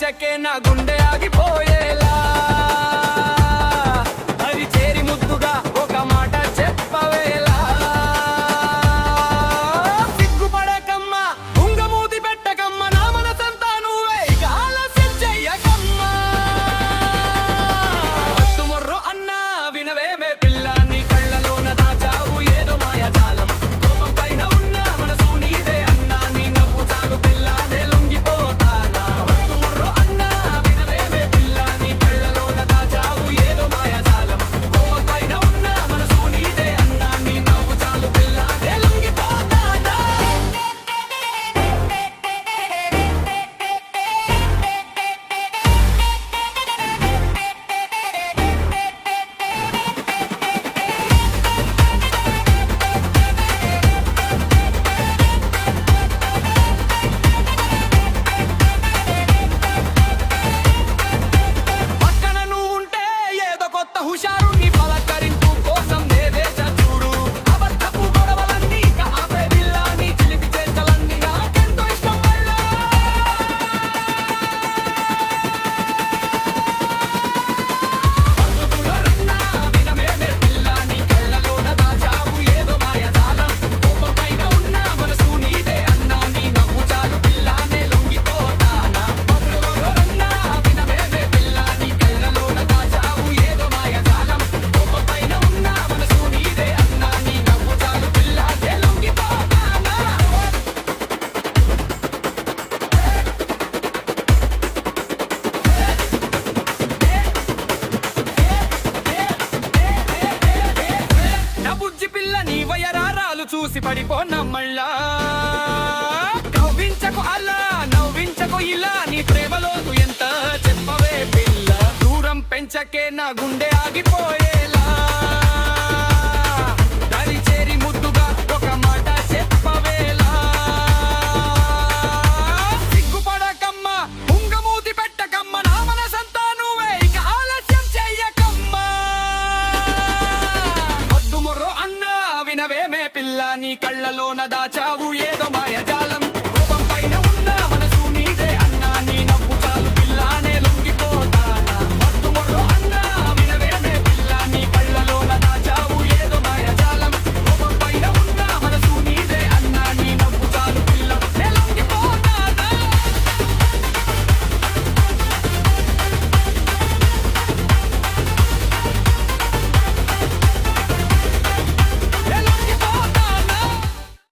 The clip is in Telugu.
పెంచకే నా గుండె ఆగిపోయేలా అది చేరి ముద్దుగా ఒక మాట చెప్పవేలా సిగ్గుపడకమ్మా ఉంగమూతి పెట్టకమ్మ నా మనసంతా నువ్వే ఇక ఆలస్యం చెయ్యకమ్మా వద్దు మొర్రో అన్నా వినవేమే పిల్ల నీ కళ్ళలోన దాచావు ఏదో మాయాజాలం కోపం పైన ఉన్న మనసు నీదే అన్నా నీ నవ్వు చాలు పిల్ల నే లొంగిపోతానా వద్దు మొర్రో అన్నా వినవేమే పిల్ల నీ కళ్ళలోన దాచావు ఏదో మాయాజాలం కోపం పైన ఉన్న మనసు నీదే అన్నా నీ నవ్వు చాలు పిల్ల నే లొంగిపోతానా పక్కన నువ్వు ఉంటే ఏదో కొత్త హుషారు నీ పలకరింపు కోసం నేనే చూడు అబద్ధపు గొడవలన్నీ ఇక ఆపే పిల్ల నీ చిలిపి చేష్టలన్నీ నాకెంతో ఇష్టం వల్ల పట్టుకులరన్నా వినవేమే పిల్ల నీ కళ్ళలోన దాచావు ఏదో మాయాజాలం కోపం పైన ఉన్న మనసు నీదే అన్నా నీ నవ్వు చాలు పిల్ల నే లొంగిపోతానా పట్టుకులరన్నా వినవేమే పిల్ల నీ కళ్ళలోన దాచావు ఏదో మాయాజాలం కోపం పైన ఉన్న మనసు నీదే అన్నా నీ నవ్వు చాలు పిల్ల నే లొంగిపోతానా నా బుజ్జి పిల్ల నీ వయరారాలు చూసి పడిపోనమ్మళ్ళా నవ్వించకు అలా నవ్వించకు ఇలా నీ ప్రేమలోతు ఎంత చెప్పవే పిల్ల దూరం పెంచకే నా గుండె ఆగిపోయేలా దరి చేరి ముద్దుగా ఒక మాట చెప్పవేలా సిగ్గుపడకమ్మా ఉంగమూతి పెట్టకమ్మ నా మనసంతా నువ్వే ఇక ఆలస్యం చెయ్యకమ్మా వద్దు మొర్రో అన్నా వినవేమే పిల్ల నీ కళ్ళలోన దాచావు ఏదో మాయజాలం